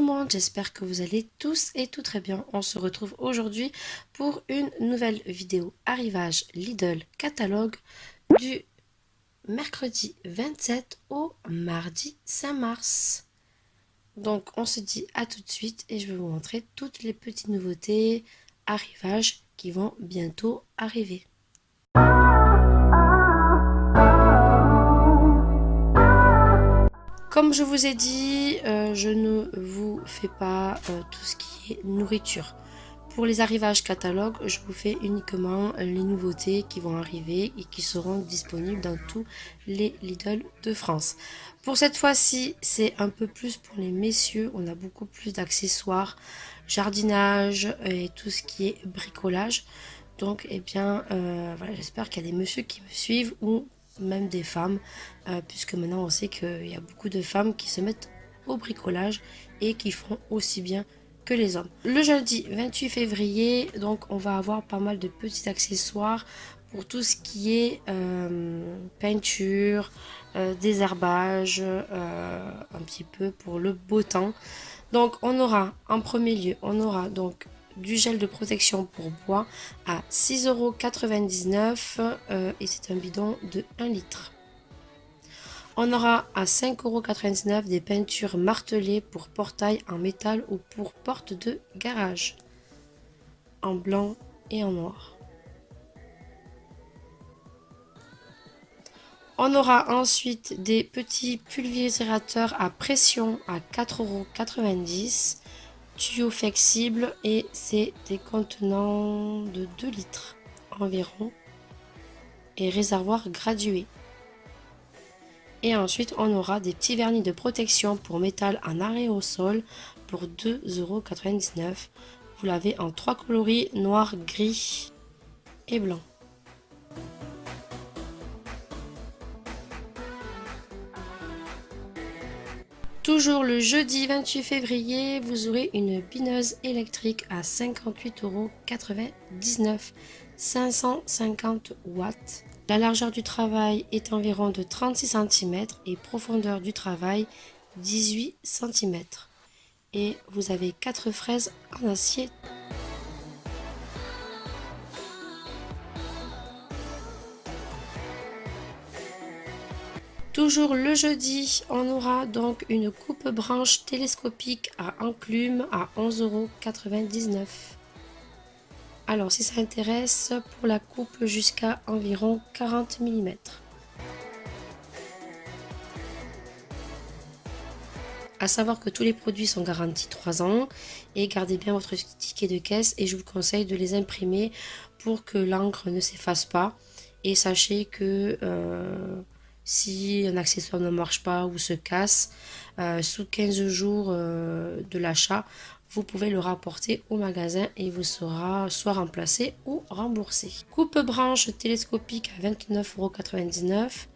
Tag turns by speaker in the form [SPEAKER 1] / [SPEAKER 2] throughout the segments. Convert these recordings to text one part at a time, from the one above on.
[SPEAKER 1] tout le monde, j'espère que vous allez tous et tout très bien. On se retrouve aujourd'hui pour une nouvelle vidéo arrivage Lidl catalogue du mercredi 27 au mardi 5 mars. Donc on se dit à tout de suite et je vais vous montrer toutes les petites nouveautés arrivage qui vont bientôt arriver. Comme je vous ai dit, je ne vous fais pas tout ce qui est nourriture. Pour les arrivages catalogue, je vous fais uniquement les nouveautés qui vont arriver et qui seront disponibles dans tous les Lidl de France. Pour cette fois-ci, c'est un peu plus pour les messieurs. On a beaucoup plus d'accessoires, jardinage et tout ce qui est bricolage. Donc, eh bien, voilà, j'espère qu'il y a des messieurs qui me suivent ou même des femmes, puisque maintenant on sait qu'il y a beaucoup de femmes qui se mettent au bricolage et qui font aussi bien que les hommes. Le jeudi 28 février, donc on va avoir pas mal de petits accessoires pour tout ce qui est peinture, désherbage, un petit peu pour le beau temps. Donc on aura en premier lieu, on aura donc du gel de protection pour bois à 6,99 € et c'est un bidon de 1 litre. On aura à 5,99 € des peintures martelées pour portail en métal ou pour porte de garage, en blanc et en noir. On aura ensuite des petits pulvérisateurs à pression à 4,90 €, tuyaux flexibles et c'est des contenants de 2 litres environ et réservoirs gradués. Et ensuite, on aura des petits vernis de protection pour métal en aérosol pour 2,99 €. Vous l'avez en 3 coloris, noir, gris et blanc. Toujours le jeudi 28 février, vous aurez une bineuse électrique à 58,99 €, 550 watts. La largeur du travail est environ de 36 cm et profondeur du travail 18 cm. Et vous avez 4 fraises en acier. Toujours le jeudi, on aura donc une coupe-branche télescopique à enclume à 11,99 €. Alors si ça intéresse, pour la coupe jusqu'à environ 40 mm. À savoir que tous les produits sont garantis 3 ans et gardez bien votre ticket de caisse et je vous conseille de les imprimer pour que l'encre ne s'efface pas. Et sachez que si un accessoire ne marche pas ou se casse, sous 15 jours de l'achat, vous pouvez le rapporter au magasin et il vous sera soit remplacé ou remboursé. Coupe-branche télescopique à 29,99 €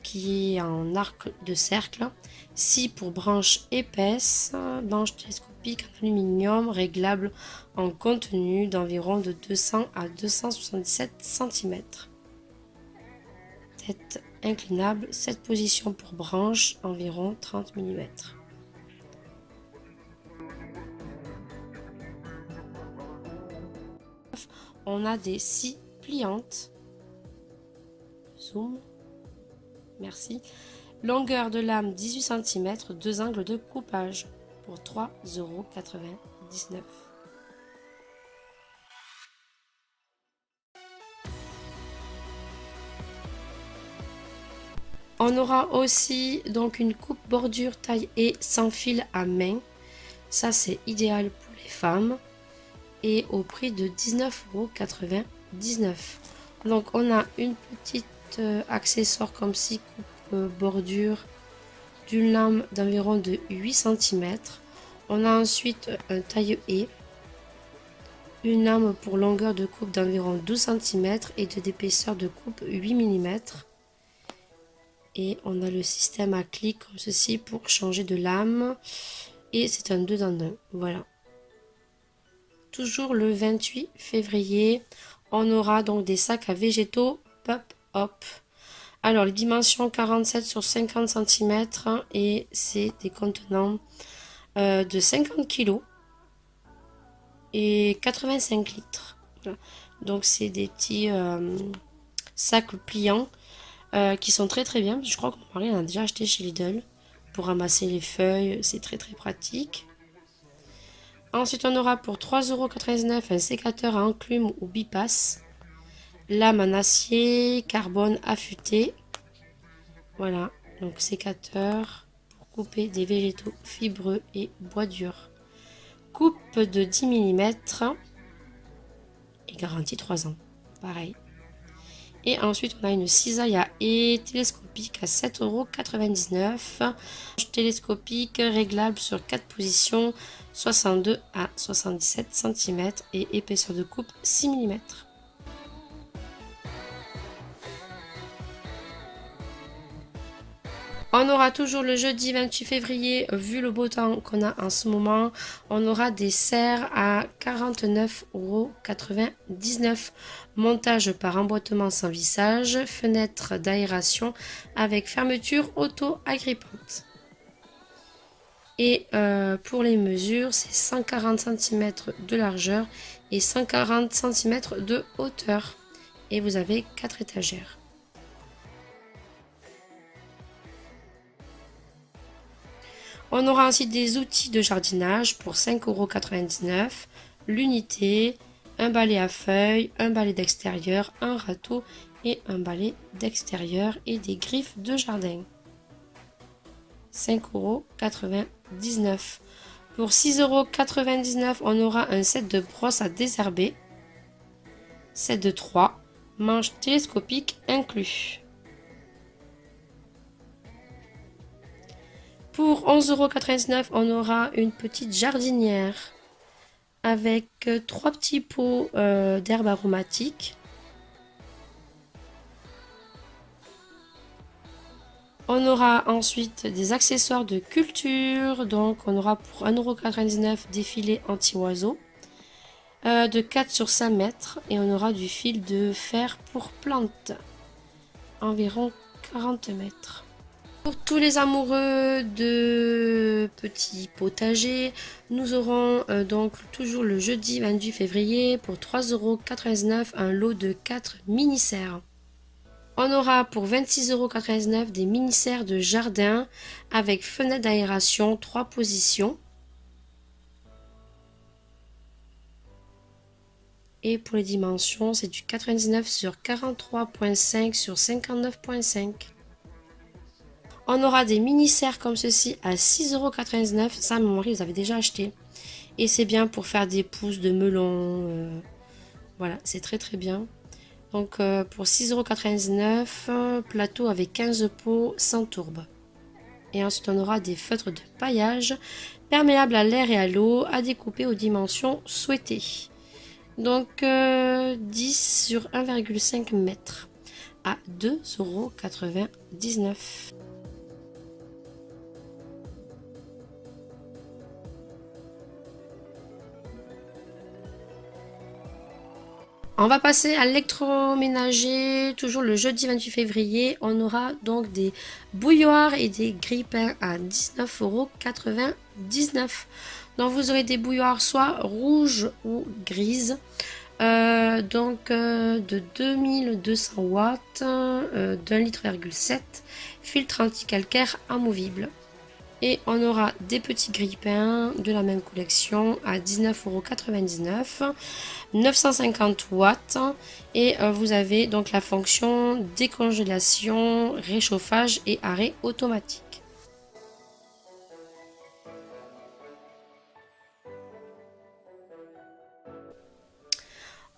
[SPEAKER 1] qui est en arc de cercle. 6 pour branche épaisse, branche télescopique en aluminium réglable en contenu d'environ de 200 à 277 cm. Tête inclinable, 7 positions pour branche, environ 30 mm. On a des scies pliantes. Zoom. Merci. Longueur de lame 18 cm, 2 angles de coupage pour 3,99 €. On aura aussi donc une coupe bordure taille et sans fil à main. Ça c'est idéal pour les femmes et au prix de 19,99 €. Donc on a une petite accessoire comme ci, coupe bordure d'une lame d'environ de 8 cm. On a ensuite un taille-haie, une lame pour longueur de coupe d'environ 12 cm et d'épaisseur de coupe 8 mm. Et on a le système à clic comme ceci pour changer de lame. Et c'est un 2 dans 1. Voilà. Toujours le 28 février, on aura donc des sacs à végétaux pop-up. Alors les dimensions 47 sur 50 cm et c'est des contenants de 50 kg et 85 litres. Voilà. Donc c'est des petits sacs pliants qui sont très très bien. Je crois que mon mari en a déjà acheté chez Lidl pour ramasser les feuilles. C'est très très pratique. Ensuite, on aura pour 3,99 € un sécateur à enclume ou bipasse. Lame en acier, carbone affûté. Voilà, donc sécateur pour couper des végétaux fibreux et bois dur. Coupe de 10 mm et garantie 3 ans. Pareil. Et ensuite, on a une cisaille à haie télescopique à 7,99 €. Télescopique réglable sur 4 positions, 62 à 77 cm et épaisseur de coupe 6 mm. On aura toujours le jeudi 28 février, vu le beau temps qu'on a en ce moment, on aura des serres à 49,99 €. Montage par emboîtement sans vissage, fenêtre d'aération avec fermeture auto-agrippante. Et pour les mesures, c'est 140 cm de largeur et 140 cm de hauteur. Et vous avez 4 étagères. On aura ainsi des outils de jardinage pour 5,99 €, l'unité, un balai à feuilles, un balai d'extérieur, un râteau et un balai d'extérieur et des griffes de jardin. 5,99 €. Pour 6,99 €, on aura un set de brosses à désherber, set de 3, manches télescopiques inclus. Pour 11,99 €, on aura une petite jardinière avec 3 petits pots d'herbes aromatiques. On aura ensuite des accessoires de culture. Donc on aura pour 1,99 € des filets anti-oiseaux de 4 sur 5 mètres. Et on aura du fil de fer pour plantes, environ 40 mètres. Pour tous les amoureux de petits potagers, nous aurons donc toujours le jeudi 28 février pour 3,99 € un lot de 4 mini-serres. On aura pour 26,99 € des mini-serres de jardin avec fenêtre d'aération 3 positions. Et pour les dimensions, c'est du 99 sur 43,5 sur 59,5. On aura des mini-serres comme ceci à 6,99 €. Ça, mon mari les avait déjà acheté. Et c'est bien pour faire des pousses de melon. Voilà, c'est très très bien. Donc pour 6,99 €, plateau avec 15 pots sans tourbe. Et ensuite, on aura des feutres de paillage perméables à l'air et à l'eau à découper aux dimensions souhaitées. Donc 10 sur 1,5 m à 2,99 €. On va passer à l'électroménager, toujours le jeudi 28 février. On aura donc des bouilloires et des grille-pains à 19,99 €. Donc vous aurez des bouilloires soit rouges ou grises, de 2200 watts, d'1,7 litre, filtre anti-calcaire amovible. Et on aura des petits grille-pains de la même collection à 19,99 €, 950 watts. Et vous avez donc la fonction décongélation, réchauffage et arrêt automatique.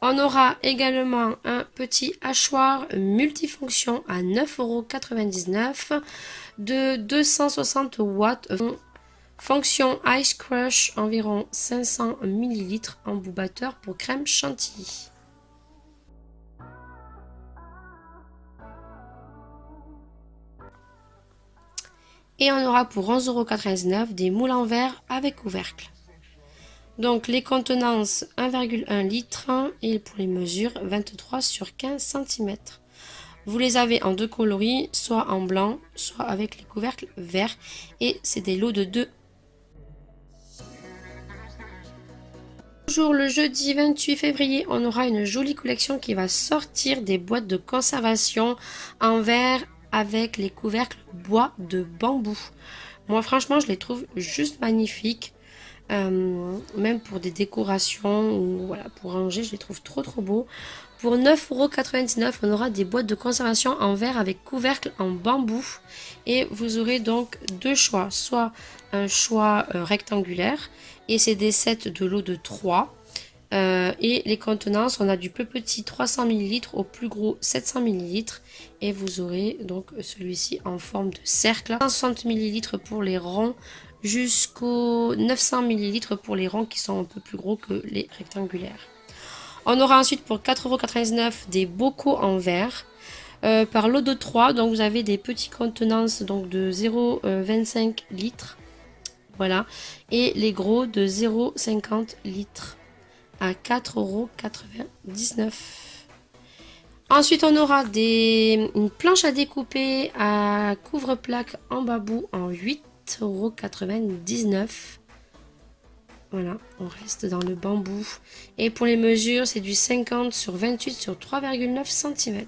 [SPEAKER 1] On aura également un petit hachoir multifonction à 9,99 € de 260 watts. Fonction Ice Crush, environ 500 ml en bout batteur pour crème chantilly. Et on aura pour 11,99 € des moules en verre avec couvercle. Donc les contenances 1,1 litre et pour les mesures 23 sur 15 cm. Vous les avez en deux coloris, soit en blanc, soit avec les couvercles verts. Et c'est des lots de 2. Toujours le jeudi 28 février, on aura une jolie collection qui va sortir des boîtes de conservation en verre avec les couvercles bois de bambou. Moi franchement je les trouve juste magnifiques. Même pour des décorations ou voilà, pour ranger, je les trouve trop beaux. Pour 9,99 €, on aura des boîtes de conservation en verre avec couvercle en bambou. Et vous aurez donc deux choix, soit un choix rectangulaire, et c'est des sets de lot de 3. Et les contenances, on a du plus petit 300 ml au plus gros 700 ml. Et vous aurez donc celui-ci en forme de cercle. 160 ml pour les ronds jusqu'aux 900 ml pour les ronds qui sont un peu plus gros que les rectangulaires. On aura ensuite pour 4,99 € des bocaux en verre par lot de 3. Donc vous avez des petites contenances donc de 0,25 litres. Voilà. Et les gros de 0,50 litres à 4,99 €. Ensuite, on aura une planche à découper à couvre-plaque en bambou en 8,99 €. Voilà, on reste dans le bambou. Et pour les mesures, c'est du 50 sur 28 sur 3,9 cm.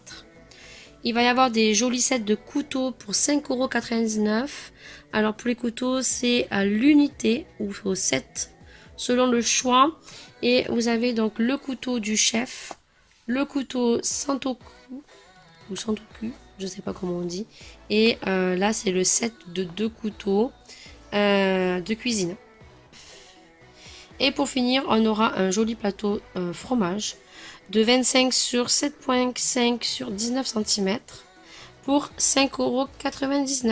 [SPEAKER 1] Il va y avoir des jolis sets de couteaux pour 5,99 €. Alors pour les couteaux, c'est à l'unité ou au set selon le choix. Et vous avez donc le couteau du chef, le couteau Santoku ou Santoku, je sais pas comment on dit. Et là, c'est le set de 2 couteaux de cuisine. Et pour finir, on aura un joli plateau fromage de 25 sur 7,5 sur 19 cm pour 5,99 €.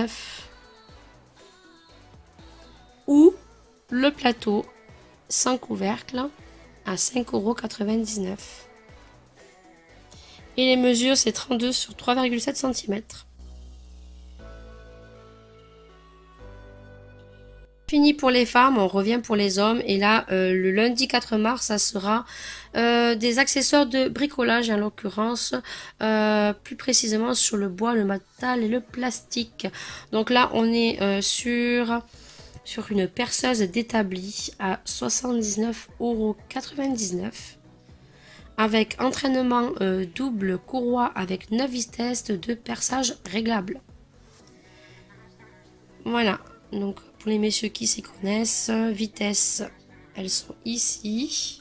[SPEAKER 1] Ou le plateau sans couvercle à 5,99 €. Et les mesures, c'est 32 sur 3,7 cm. Fini pour les femmes, on revient pour les hommes. Et là, le lundi 4 mars, ça sera des accessoires de bricolage, en l'occurrence, plus précisément sur le bois, le métal et le plastique. Donc là, on est sur une perceuse d'établi à 79,99 € avec entraînement double courroie avec 9 vitesses de perçage réglable. Voilà, donc pour les messieurs qui s'y connaissent, vitesses, elles sont ici.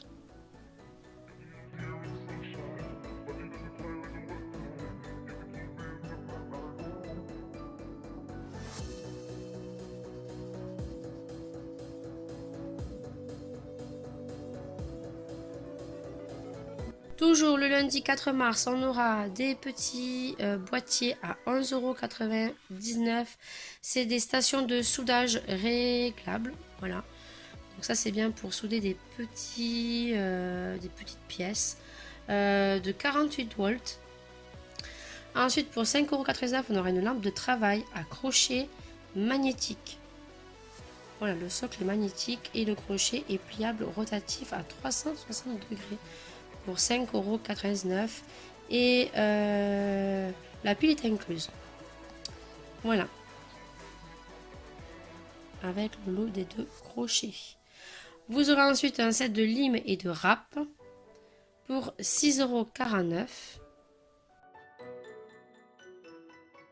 [SPEAKER 1] Toujours le lundi 4 mars, on aura des petits boîtiers à 11,99 €. C'est des stations de soudage réglables. Voilà. Donc ça, c'est bien pour souder des petites pièces de 48 volts. Ensuite, pour 5,99 €, on aura une lampe de travail à crochet magnétique. Voilà, le socle est magnétique et le crochet est pliable rotatif à 360 degrés. Pour 5,99 € et la pile est incluse. Voilà, avec le lot des 2 crochets. Vous aurez ensuite un set de limes et de râpe pour 6,49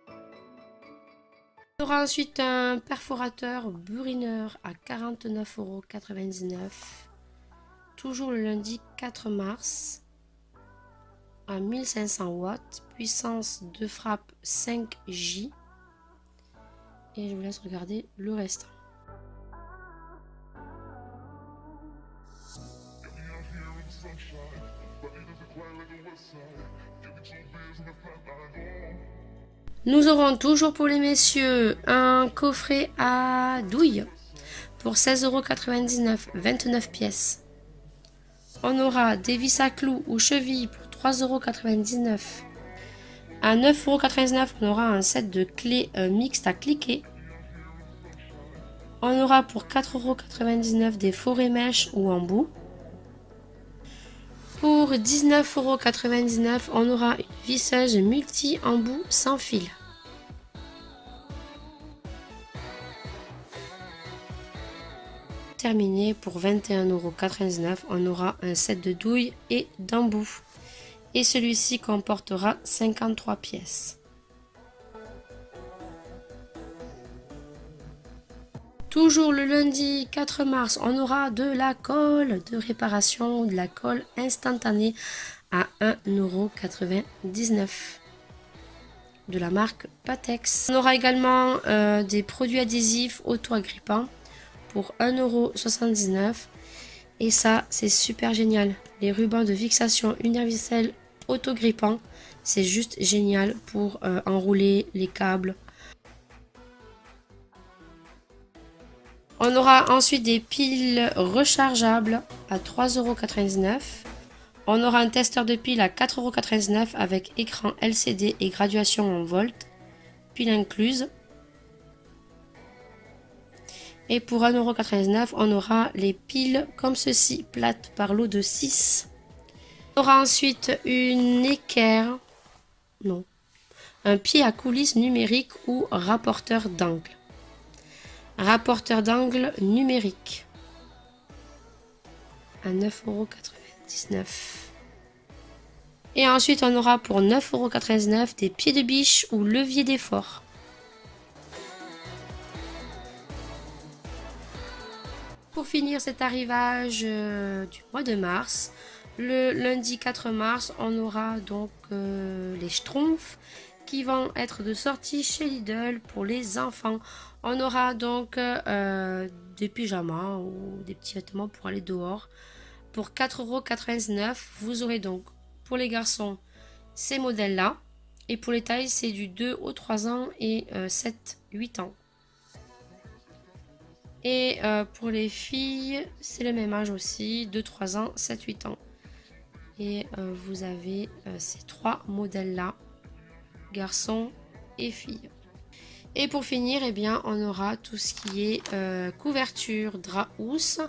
[SPEAKER 1] €. On aura ensuite un perforateur burineur à 49,99 €. Toujours le lundi 4 mars à 1500 watts, puissance de frappe 5J. Et je vous laisse regarder le restant. Nous aurons toujours pour les messieurs un coffret à douille pour 16,99 €, 29 pièces. On aura des vis à clous ou chevilles pour 3,99 €. À 9,99 €, on aura un set de clés mixtes à cliquer. On aura pour 4,99 € des forêts mèches ou embout. Pour 19,99 €, on aura une visseuse multi-embout sans fil. terminer, pour 21,99 €, on aura un set de douilles et d'embouts. Et celui-ci comportera 53 pièces. Toujours le lundi 4 mars, on aura de la colle de réparation, de la colle instantanée à 1,99 € de la marque Patex. On aura également des produits adhésifs auto-agrippants pour 1,79 € et ça c'est super génial. Les rubans de fixation universel auto-grippants, c'est juste génial pour enrouler les câbles. On aura ensuite des piles rechargeables à 3,99 €. On aura un testeur de piles à 4,99 € avec écran LCD et graduation en volts, pile incluse. Et pour 1,99 €, on aura les piles comme ceci, plates par lot de 6. On aura ensuite une équerre, un pied à coulisses numérique ou rapporteur d'angle. Rapporteur d'angle numérique à 9,99 €. Et ensuite on aura pour 9,99 € des pieds de biche ou levier d'effort. Pour finir cet arrivage du mois de mars, le lundi 4 mars, on aura donc les Schtroumpfs qui vont être de sortie chez Lidl pour les enfants. On aura donc des pyjamas ou des petits vêtements pour aller dehors. Pour 4,99 €, vous aurez donc pour les garçons ces modèles-là. Et pour les tailles, c'est du 2 au 3 ans et 7-8 ans. Et pour les filles, c'est le même âge aussi, 2-3 ans, 7-8 ans. Et vous avez ces trois modèles-là, garçons et filles. Et pour finir, eh bien, on aura tout ce qui est couverture, drap housse,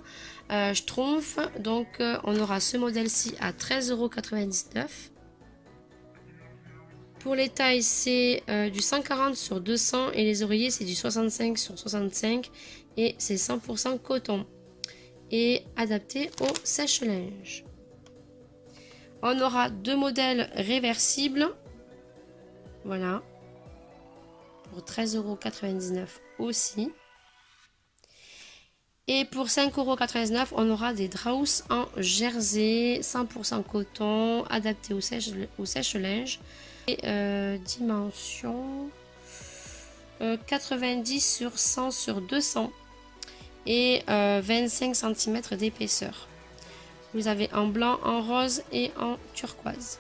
[SPEAKER 1] Schtroumpf. Donc, on aura ce modèle-ci à 13,99 €. Pour les tailles, c'est du 140 sur 200 et les oreillers, c'est du 65 sur 65 et c'est 100% coton et adapté au sèche-linge. On aura deux modèles réversibles, voilà, pour 13,99 € aussi. Et pour 5,99 €, on aura des draps en jersey 100% coton, adapté au sèche-linge. Et dimension 90 sur 100 sur 200 et 25 cm d'épaisseur. Vous avez en blanc, en rose et en turquoise.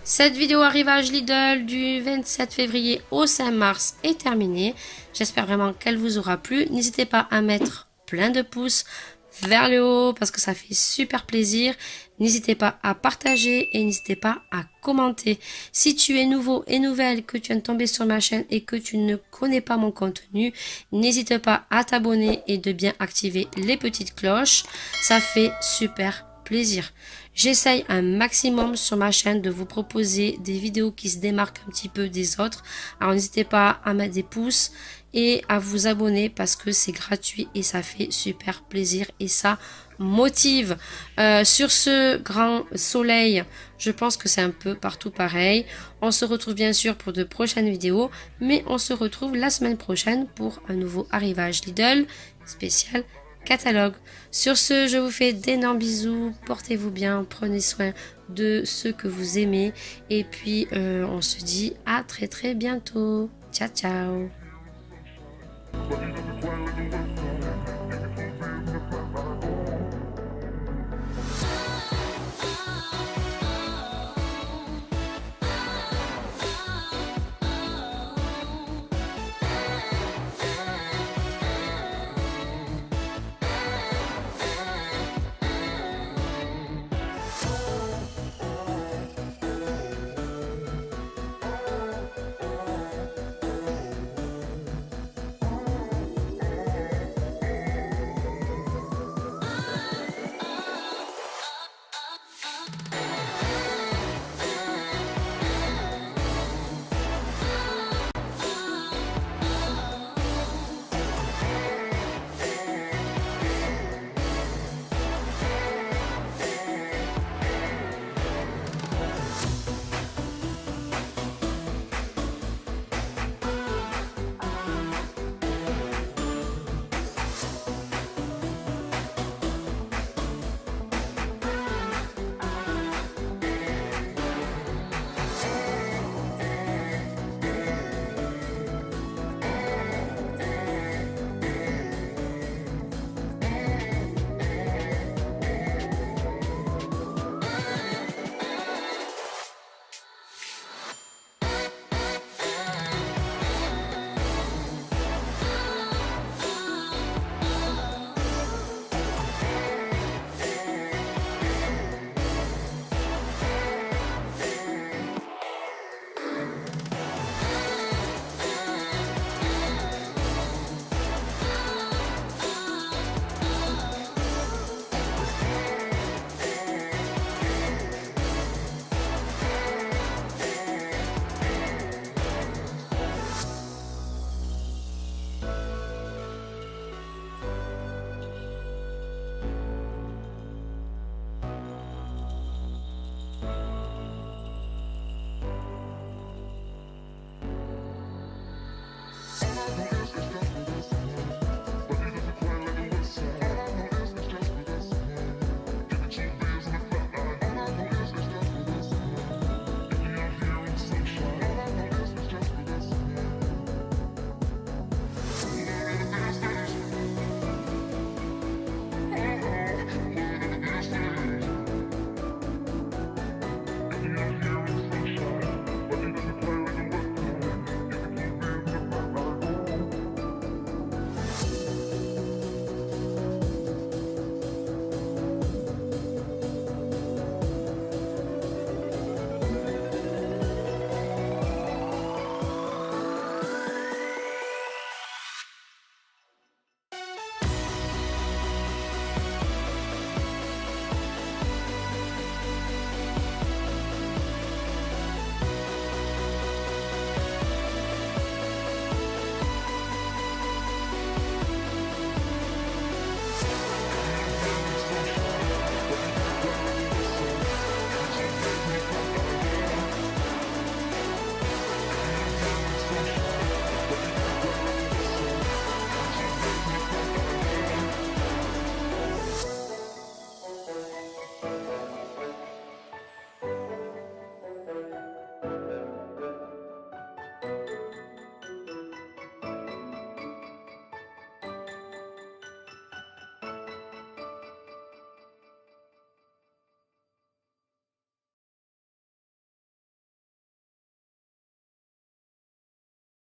[SPEAKER 1] Cette vidéo arrivage Lidl du 27 février au 5 mars est terminée. J'espère vraiment qu'elle vous aura plu. N'hésitez pas à mettre plein de pouces vers le haut parce que ça fait super plaisir. N'hésitez pas à partager et n'hésitez pas à commenter. Si tu es nouveau et nouvelle, que tu viens de tomber sur ma chaîne et que tu ne connais pas mon contenu, n'hésite pas à t'abonner et de bien activer les petites cloches. Ça fait super plaisir. J'essaye un maximum sur ma chaîne de vous proposer des vidéos qui se démarquent un petit peu des autres. Alors n'hésitez pas à mettre des pouces et à vous abonner parce que c'est gratuit et ça fait super plaisir et ça motive. Sur ce grand soleil, je pense que c'est un peu partout pareil. On se retrouve bien sûr pour de prochaines vidéos, mais on se retrouve la semaine prochaine pour un nouveau arrivage Lidl spécial catalogue. Sur ce, je vous fais d'énormes bisous, portez-vous bien, prenez soin de ceux que vous aimez et puis on se dit à très bientôt. Ciao ciao.